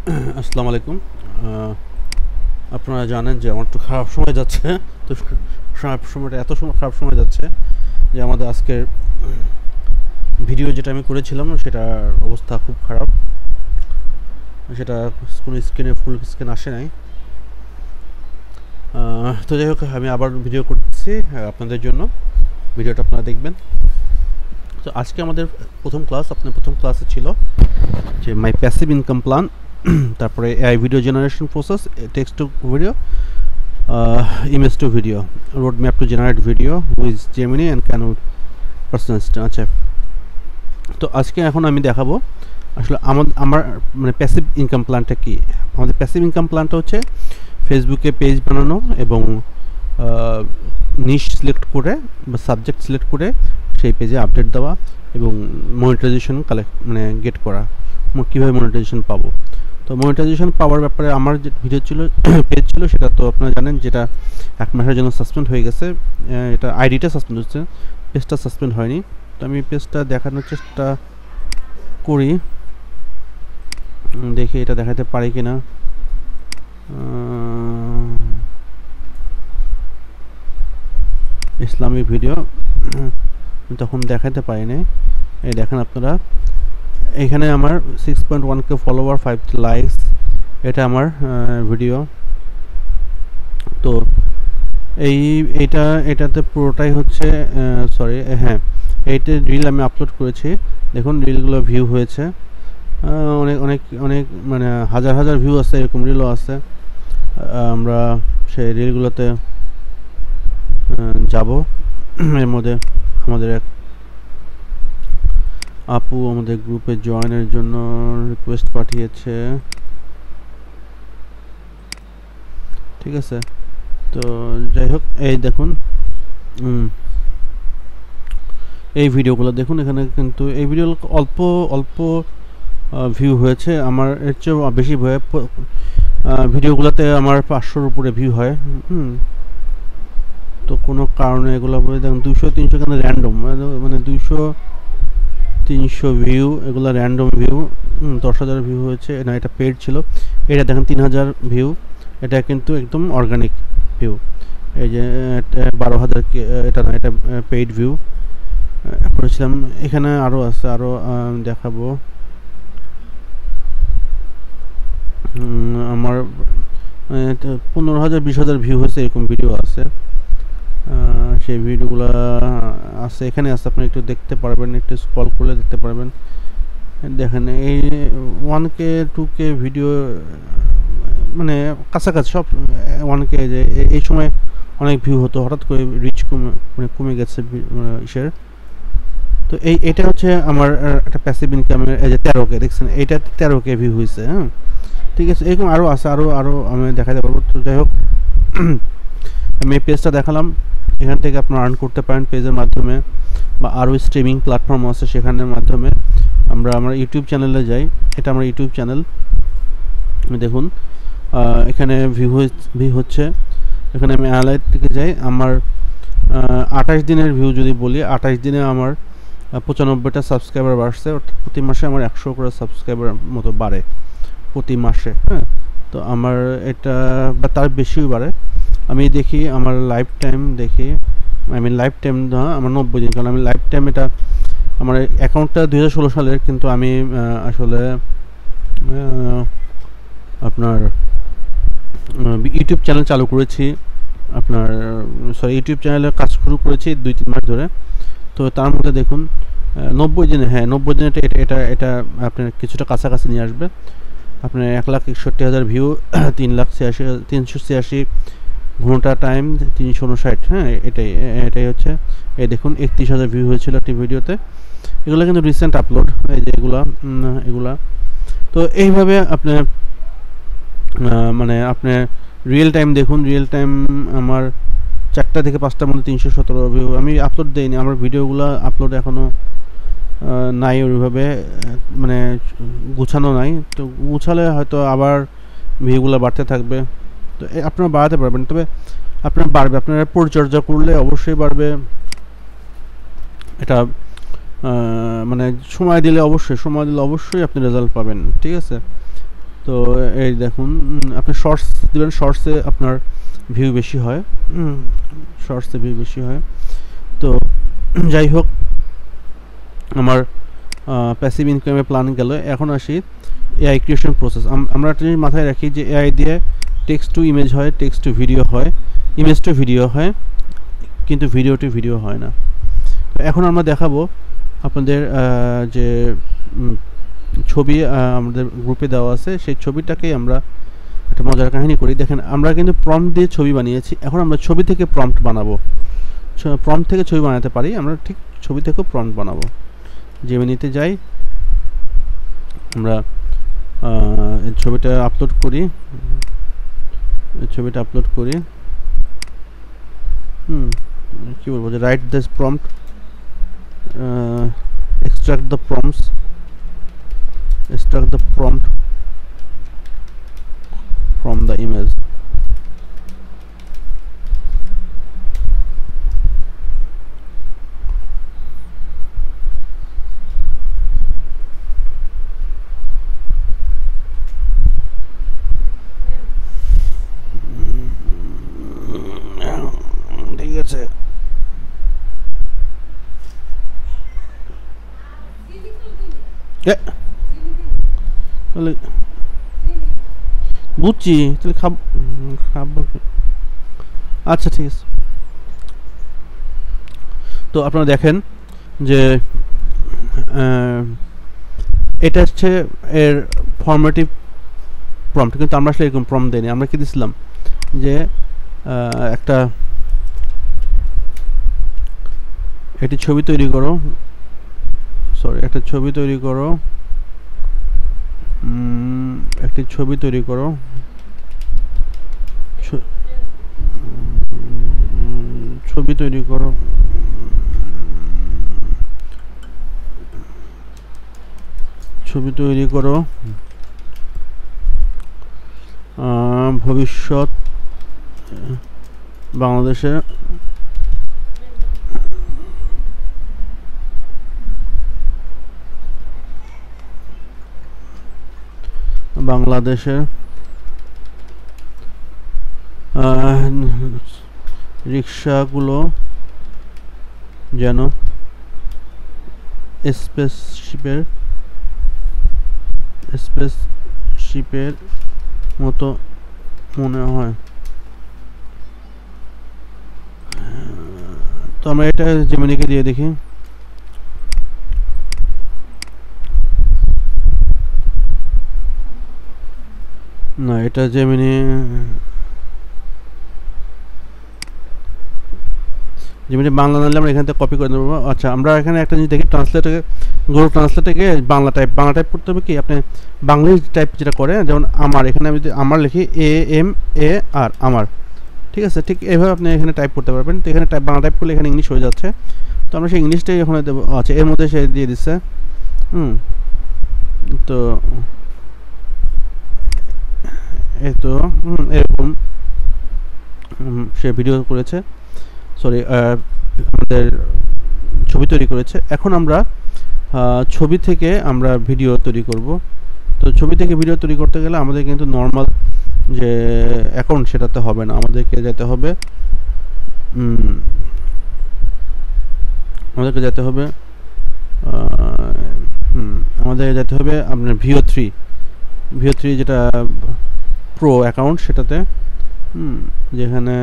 আসসালামু আলাইকুম। আপনারা জানেন যে আমার একটু খারাপ সময় যাচ্ছে। তো সময়টা এত খারাপ সময় যাচ্ছে যে আমাদের আজকের ভিডিও যেটা আমি করেছিলাম সেটার অবস্থা খুব খারাপ। সেটা কোনো স্ক্রিনে ফুল স্ক্রিন আসে নাই। তো যাই হোক, আমি আবার ভিডিও করতেছি আপনাদের জন্য। ভিডিওটা আপনারা দেখবেন। তো আজকে আমাদের প্রথম ক্লাসে ছিল যে মাই প্যাসিভ ইনকাম প্ল্যান, তারপরে AI video generation process, text to video, image to video, road map to generate video with Gemini and Canva personal assistant. আচ্ছা, তো আজকে এখন আমি দেখাবো আসলে আমার মানে প্যাসিভ ইনকাম প্ল্যানটা কি। আমাদের প্যাসিভ ইনকাম প্ল্যানটা হচ্ছে ফেসবুকে পেজ বানানো এবং নিশ সিলেক্ট করে বা সাবজেক্ট সিলেক্ট করে সেই পেজে আপডেট দেওয়া এবং মনিটাইজেশন মানে গেট করা। কীভাবে মনিটাইজেশন পাবো, তো মনিটাইজেশন পাওয়ার ব্যাপারে আমার যে ভিডিও ছিল পেজ ছিল সেটা তো আপনারা জানেন, যেটা 1 মাসের জন্য সাসপেন্ড হয়ে গেছে। এটা আইডিটা সাসপেন্ড হচ্ছে, পেজটা সাসপেন্ড হয়নি। তো আমি পেজটা দেখানোর চেষ্টা করি, দেখি এটা দেখাতে পারি কিনা। ইসলামিক ভিডিও তখন দেখাতে পারিনি। এই দেখেন আপনারা, এখানে আমার 6.1K ফলোয়ার, 5 লাইকস, এটা আমার ভিডিও। তো এটাতে পুরোটাই হচ্ছে সরি, হ্যাঁ, এইটা রিল আমি আপলোড করেছি। দেখুন রিলগুলো ভিউ হয়েছে, অনেক অনেক অনেক মানে হাজার হাজার ভিউ আছে, এরকম রিলও আছে। আমরা সেই রিলগুলোতে যাব। এর মধ্যে আমাদের এক আপু আমাদের গ্রুপে জয়েনের জন্য রিকোয়েস্ট পাঠিয়েছে, ঠিক আছে। তো যাই হোক, এই দেখুন এই ভিডিওগুলো দেখুন। এখানে কিন্তু এই ভিডিও অল্প অল্প ভিউ হয়েছে, আমার এর চেয়েও বেশি ভিডিওগুলোতে আমার 500-র উপরে ভিউ হয়। তো কোনো কারণে এগুলো দেখুন 200-300 কেন র্যান্ডম, মানে 200-300 ভিউ, এগুলো র্যান্ডম ভিউ। 10,000 ভিউ হয়েছে না, এটা পেড ছিল। এটা দেখেন 3,000 ভিউ, এটা কিন্তু একদম অর্গানিক ভিউ। এই যে 12,000, এটা না, এটা পেইড ভিউ করেছিলাম। এখানে আরও আছে, আরও দেখাবো। আমার 15,000 20,000 ভিউ হয়েছে, এরকম ভিডিও আছে। সেই ভিডিওগুলো আছে, এখানে আছে, আপনি একটু দেখতে পারবেন, একটু স্ক্রল করলে দেখতে পারবেন। দেখেন এই 1K 2K ভিডিও মানে কাছাকাছি সব 1K, যে এই সময় অনেক ভিউ হতো, হঠাৎ করে রিচ কমে গেছে ইসের। তো এটা হচ্ছে আমার একটা প্যাসিভ ইনকামের, এই যে 13K দেখছেন, এইটা 13K ভিউ হয়েছে। হ্যাঁ, ঠিক আছে, এরকম আরও আছে, আরও আমি দেখাতে পারবো। তো যাই হোক, আমি এই পেজটা দেখালাম। এখান থেকে আপনারা আর্ন করতে পারেন পেজের মাধ্যমে, বা আরও স্ট্রিমিং প্ল্যাটফর্ম আছে সেখানের মাধ্যমে। আমরা ইউটিউব চ্যানেলে যাই, এটা আমার ইউটিউব চ্যানেল। দেখুন এখানে ভিউ হচ্ছে। এখানে আমি অ্যানালাইট থেকে যাই, আমার 28 দিনের ভিউ যদি বলি, 28 দিনে আমার 95টা সাবস্ক্রাইবার বাড়ছে। প্রতি মাসে আমার 100 করে সাবস্ক্রাইবার মতো বাড়ে প্রতি মাসে। হ্যাঁ, তো আমার এটা বা তার বেশিও বাড়ে। আমি দেখি আমার লাইফ টাইম, দেখি লাইফ টাইম না, আমার 90 দিন, কারণ আমি লাইফ টাইম, এটা আমার অ্যাকাউন্টটা 2016 সালের, কিন্তু আমি আসলে আপনার ইউটিউব চ্যানেল চালু করেছি, ইউটিউব চ্যানেলে কাজ শুরু করেছি 2-3 মাস ধরে। তো তার মধ্যে দেখুন 90 দিনে, হ্যাঁ 90 দিনে এটা এটা আপনার কিছুটা কাছাকাছি নিয়ে আসবে। আপনার 1,61,000 ভিউ, 386 ঘন্টা টাইম, 359। হ্যাঁ, এটাই হচ্ছে। এই দেখুন 31,000 ভিউ হয়েছিল একটি ভিডিওতে। এগুলো কিন্তু রিসেন্ট আপলোড, এই যে এগুলা। তো এইভাবে আপনার মানে আপনার রিয়েল টাইম দেখুন, রিয়েল টাইম আমার 4টা থেকে 5টার মধ্যে 317 ভিউ। আমি আপলোড দিইনি, আমার ভিডিওগুলো আপলোড এখনও নাই ওইভাবে, মানে গুছানো নাই। তো গুছালে হয়তো আবার ভিউগুলো বাড়তে থাকবে। তো আপনারা বাড়াতে পারবেন, তবে আপনার বাড়বে, আপনারা পরিচর্যা করলে অবশ্যই বাড়বে। এটা মানে সময় দিলে অবশ্যই আপনি রেজাল্ট পাবেন, ঠিক আছে। তো এই দেখুন আপনি শর্টস দিবেন, শর্টসে আপনার ভিউ বেশি হয়, শর্টসে ভিউ বেশি হয়। তো যাই হোক, আমার প্যাসিভ ইনকামের প্ল্যান গেল। এখন আসি এআই ক্রিয়েশন প্রসেস। আমরা একটা জিনিস মাথায় রাখি যে এআই দিয়ে টেক্সট টু ইমেজ হয়, টেক্সট টু ভিডিও হয়, ইমেজ টু ভিডিও হয়, কিন্তু ভিডিও টু ভিডিও হয় না। তো এখন আমরা দেখাবো আপনাদের যে ছবি আমাদের গ্রুপে দেওয়া আছে, সেই ছবিটাকেই আমরা একটা মজার কাহিনী করি। দেখেন আমরা কিন্তু প্রম্পট দিয়ে ছবি বানিয়েছি, এখন আমরা ছবি থেকে প্রম্পট বানাবো। প্রম্পট থেকে ছবি বানাতে পারি, আমরা ঠিক ছবি থেকেও প্রম্পট বানাবো। জেমিনিতে যাই, আমরা ছবিটা আপলোড করি, কি বলবো, যে right this prompt, extract the prompts, extract the prompt from the image. ঠিক আছে, তাহলে বুঝছি, তাহলে খাবো। আচ্ছা ঠিক আছে। তো আপনারা দেখেন যে এটা হচ্ছে এর ফর্মেটিভ প্রম্পট, কিন্তু আমরা আসলে এরকম প্রম্পট দেইনি। আমরা কি দিছিলাম যে একটা একটি ছবি তৈরি করো, একটা ছবি তৈরি করো, একটি ছবি তৈরি করো, ছবি তৈরি করো, ছবি তৈরি করো ভবিষ্যৎ বাংলাদেশে বাংলাদেশের রিক্সাগুলো যেন স্পেসশিপের মতো মনে হয়। তো আমরা এটা জেমিনিকে দিয়ে দেখি। না, এটা জেমিনি বাংলা নাহলে আমরা এখান থেকে কপি করে নেবো। আচ্ছা, আমরা এখানে একটা জিনিস দেখি, ট্রান্সলেটকে, গুগল ট্রান্সলেটকে বাংলা টাইপ করতে হবে। কি আপনি বাংলিশ টাইপ যেটা করে, যেমন আমার, এখানে আমি যদি আমার লিখি AMAR, আমার, ঠিক আছে, ঠিক এইভাবে আপনি এখানে টাইপ করতে পারবেন। তো এখানে বাংলা টাইপ করলে এখানে ইংলিশ হয়ে যাচ্ছে। তো আমরা সেই ইংলিশটাই ওখানে দেবো। আচ্ছা, এর মধ্যে সে দিয়ে দিচ্ছে। তো এই তো এরকম সে ভিডিও করেছে, সরি আমাদের ছবি তৈরি করেছে। এখন আমরা ছবি থেকে আমরা ভিডিও তৈরি করব। তো ছবি থেকে ভিডিও তৈরি করতে গেলে আমাদের কিন্তু নর্মাল যে অ্যাকাউন্ট সেটাতে হবে না, আমাদেরকে যেতে হবে আমাদের যেতে হবে আপনার VO3 যেটা প্রো অ্যাকাউন্ট, সেটাতে যেখানে,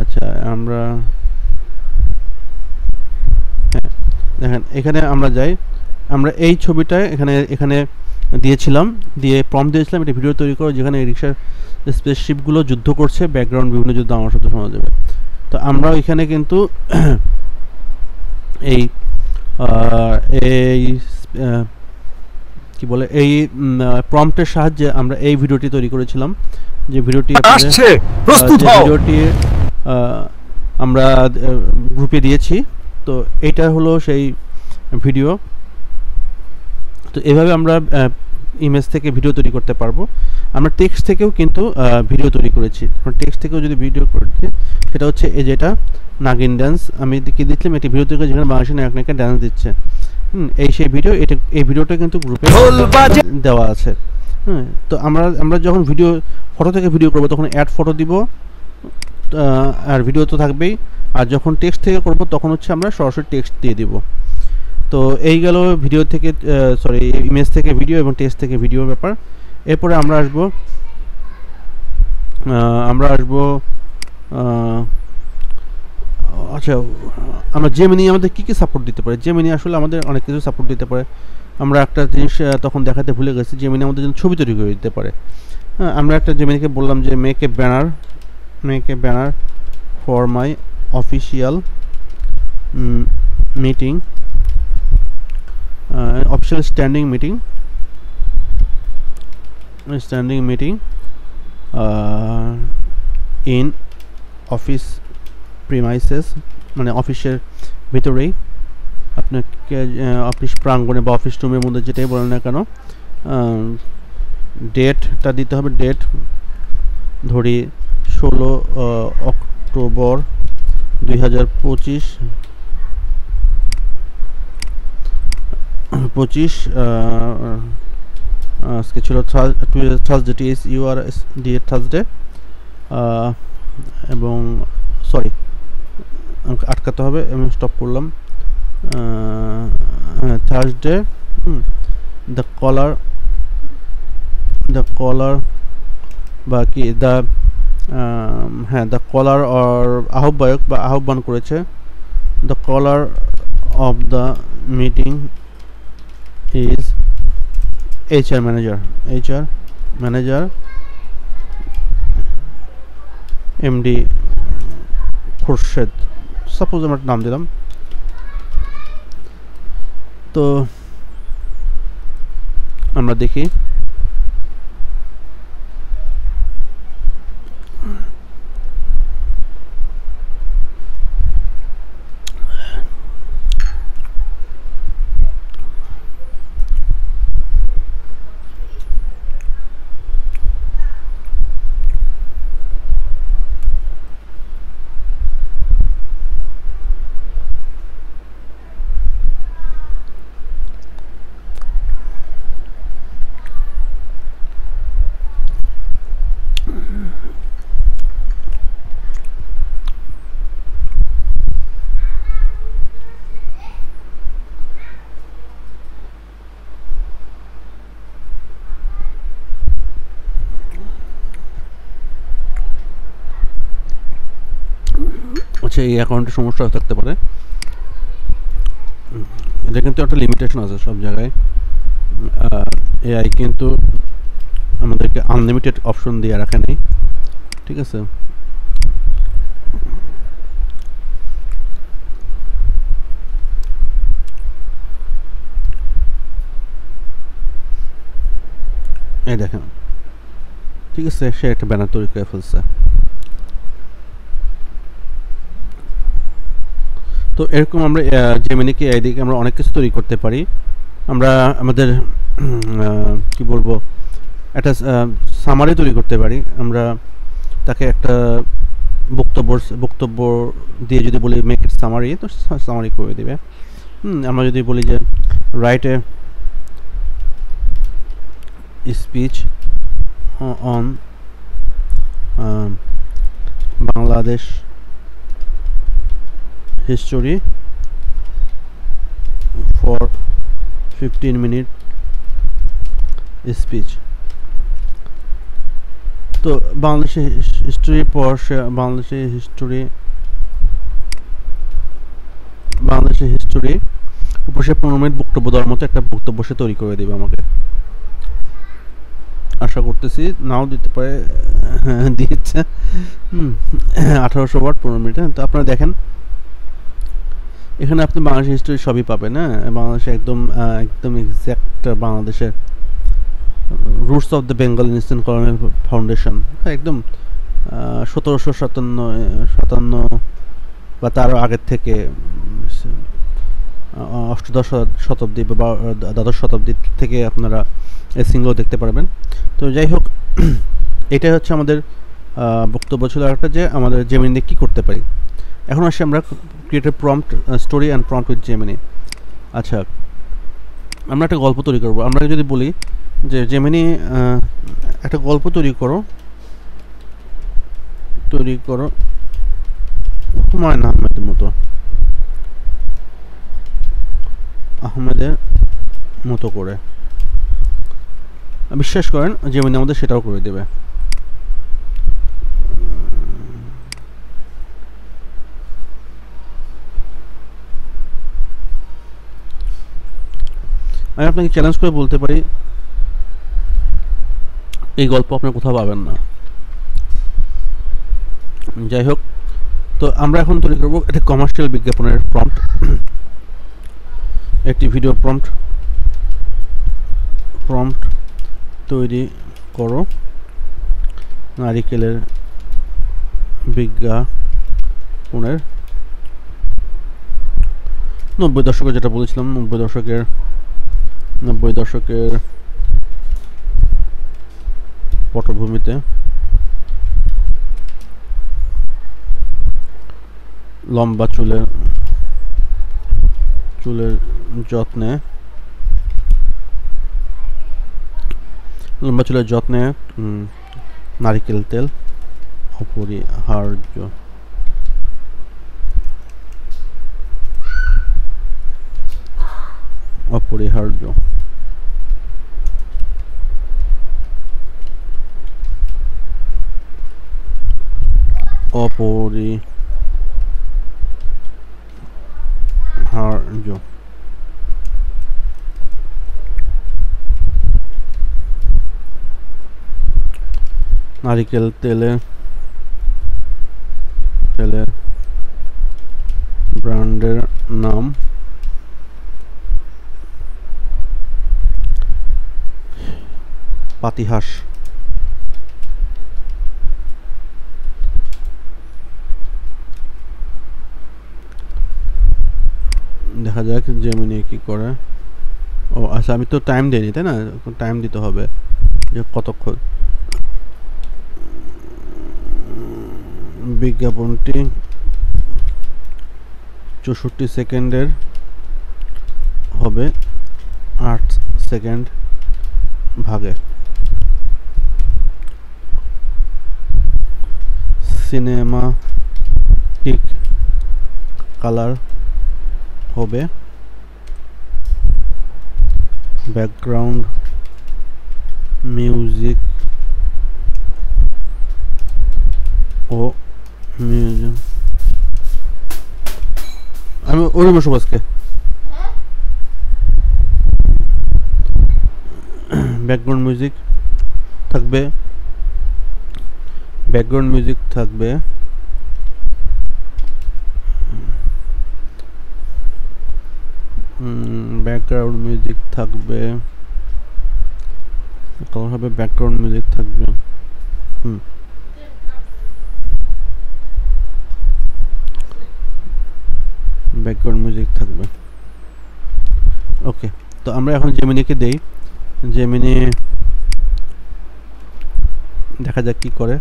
আচ্ছা আমরা দেখেন এখানে আমরা যাই, আমরা এই ছবিটা এখানে দিয়েছিলাম, দিয়ে প্রম্পট দিয়েছিলাম এটা ভিডিও তৈরি করো যেখানে রিক্সার স্পেসশিপগুলো যুদ্ধ করছে, ব্যাকগ্রাউন্ড বিভিন্ন যুদ্ধ আমার সাথে শোনা যাবে। তো আমরা এখানে কিন্তু এই কি বলে, এই প্রম্পটের সাহায্যে আমরা এই ভিডিওটি তৈরি করেছিলাম, যে ভিডিওটি আমরা গ্রুপে দিয়েছি। তো এটা হলো সেই ভিডিও। তো এভাবে আমরা ইমেজ থেকে ভিডিও তৈরি করতে পারবো। আমরা টেক্সট থেকেও কিন্তু ভিডিও তৈরি করেছি। টেক্সট থেকেও যদি ভিডিও করেছি, সেটা হচ্ছে এই যেটা নাগিন ডান্স আমি কি দিচ্ছিলাম, একটি ভিডিও তৈরি করে যেখানে বাংলাদেশের নায়ক নায়িকা ডান্স দিচ্ছে। এই সেই ভিডিও, এই ভিডিওটা কিন্তু গ্রুপে দেওয়া আছে। তো আমরা যখন ফটো থেকে ভিডিও করবো তখন অ্যাড ফটো দিব, আর ভিডিও তো থাকবেই। আর যখন টেক্সট থেকে করব তখন হচ্ছে আমরা সরাসরি টেক্সট দিয়ে দিব। তো এই গেল ভিডিও থেকে ইমেজ থেকে ভিডিও এবং টেক্সট থেকে ভিডিওর ব্যাপার। এরপরে আমরা আসবো আচ্ছা, আমরা জেমিনি আমাদের কী কী সাপোর্ট দিতে পারে। জেমিনি আসলে আমাদের অনেক কিছু সাপোর্ট দিতে পারে। আমরা একটা জিনিস তখন দেখাতে ভুলে গেছি, জেমিনি আমাদের জন্য ছবি তৈরি করে দিতে পারে। হ্যাঁ, আমরা একটা জেমিনিকে বললাম যে make a banner for my official meeting, official standing meeting in office premises, মানে অফিসের ভিতরেই, আপনাকে অফিস প্রাঙ্গণে বা অফিস রুমের মধ্যে যেটাই বলেন না কেন, ডেটটা দিতে হবে। ডেট ধরি 16 অক্টোবর 2025, আজকে ছিল থার্সডে, THURSDE থার্সডে, এবং সরি আটকাতে হবে, আমি স্টপ করলাম। থার্সডে, দ্য কলার বা কি দ্য কলার অর আহ্বায়ক বা আহ্বান করেছে। The caller of the meeting is HR manager MD Khurshed, suppose আমরা নাম দিলাম। তো আমরা দেখি এই অ্যাকাউন্টে সমস্যা থাকতে পারে। এটা কিন্তু একটা লিমিটেশন আছে সব জায়গায়। এআই কিন্তু আমাদেরকে আনলিমিটেড অপশন দিয়ে রাখে নেই, ঠিক আছে। এই দেখেন, ঠিক আছে, সে একটা ব্যানার তৈরি করে ফেলছে। তো এরকম আমরা জেমিনিকে এদিকে আমরা অনেক কিছু তৈরি করতে পারি। আমরা আমাদের কি বলবো, একটা সামারি তৈরি করতে পারি। আমরা তাকে একটা বক্তব্য দিয়ে যদি বলি মেক ইট সামারি, তো সামারি করে দেবে। আমরা যদি বলি যে write a speech on Bangladesh history for 15-minute speech, তো বাংলাদেশের হিস্ট্রি পর বাংলাদেশের হিস্ট্রি উপর সে 15 মিনিট বক্তব্য দেওয়ার মতো একটা বক্তব্য সে তৈরি করে দেবে আমাকে। আশা করতেছি নাও দিতে পারে, দিচ্ছে 1800 ওয়াট 15 মিনিট। তো আপনারা দেখেন এখানে আপনি বাংলাদেশের হিস্ট্রি সবই পাবেন। বাংলাদেশে একদম এক্স্যাক্ট বাংলাদেশের roots of the Bengal instant colonial foundation, একদম 1757 বা তারও আগের থেকে অষ্টদশ শতাব্দী বা দ্বাদশ শতাব্দী থেকে আপনারা সিঙ্গেও দেখতে পারবেন। তো যাই হোক, এটাই হচ্ছে আমাদের বক্তব্য ছিল একটা, যে আমাদের জেমিনি দিয়ে কী করতে পারি। এখন আসি আমরা create prompt story and prompt with Gemini. আচ্ছা, আমরা একটা গল্প তৈরি করব। আমরা যদি বলি যে জেমিনি একটা গল্প তৈরি করো হুমায়ুন আহমেদের মতো করে, বিশ্বাস করেন জেমিনি আমাদের সেটাও করে দেবে। আমি আপনাকে চ্যালেঞ্জ করে বলতে পারি এই গল্প আপনি কোথাও পাবেন না। যাই হোক, তো আমরা এখন তৈরি করব একটা কমার্শিয়াল বিজ্ঞাপনের প্রম্পট, একটি ভিডিও প্রম্পট তৈরি করো নারিকেলের বিজ্ঞাপনের। 90 দশকে, যেটা বলেছিলাম 90 দশকের পটভূমিতে লম্বা চুলের যত্নে নারিকেল তেল অপরিহার্য। নারিকেল তেলের ব্র্যান্ডের নাম পাতিহাস। দেখা যাক জেমিনি কি করে। ও আচ্ছা, আমি তো টাইম দিইনি, তাই না? টাইম দিতে হবে যে কতক্ষণ। বিজ্ঞাপনটি 64 সেকেন্ডের হবে 8 সেকেন্ড ভাগে। সিনেমাটিক কালার হবে ব্যাকগ্রাউন্ড মিউজিক ও আমি ওই বসবো আজকে। ব্যাকগ্রাউন্ড মিউজিক থাকবে ব্যাকগ্রাউন্ড মিউজিক থাকবে ওকে। তো আমরা এখন জেমিনিকে দেই, জেমিনি দেখা যাক কি করে।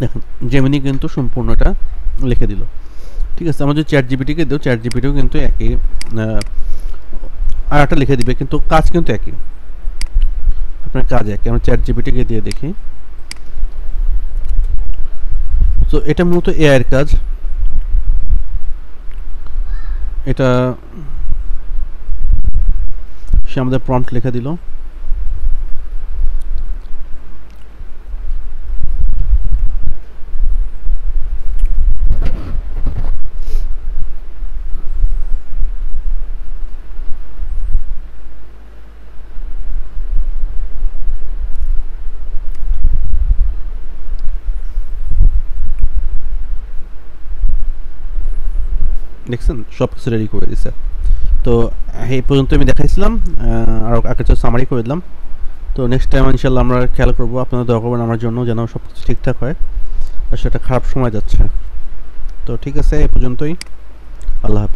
দেখুন জেমিনি কিন্তু সম্পূর্ণটা লিখে দিল। ঠিক আছে, আমাদের চ্যাট জিপিটিকে দেও, চ্যাট জিপিটিও কিন্তু একই আর একটা লিখে দিবে, কিন্তু কাজ কিন্তু একই, আপনার কাজ একই। আমরা চ্যাট জিপিটিকে দিয়ে দেখি। তো এটা মূলত এআই এর কাজ। এটা সে আমাদের প্রম্পট লিখে দিল। দেখছেন সব কিছু রেডি করে দিছে। তো এই পর্যন্ত আমি দেখাইছিলাম, আর আগে সামারি করে দিলাম। তো নেক্সট টাইম ইনশাল্লাহ আমরা খেয়াল করবো, আপনারা দোয়া করবেন আমার জন্য যেন সব কিছু ঠিকঠাক হয়, আর সেটা খারাপ সময় যাচ্ছে। তো ঠিক আছে, এই পর্যন্তই। আল্লাহ হাফেজ।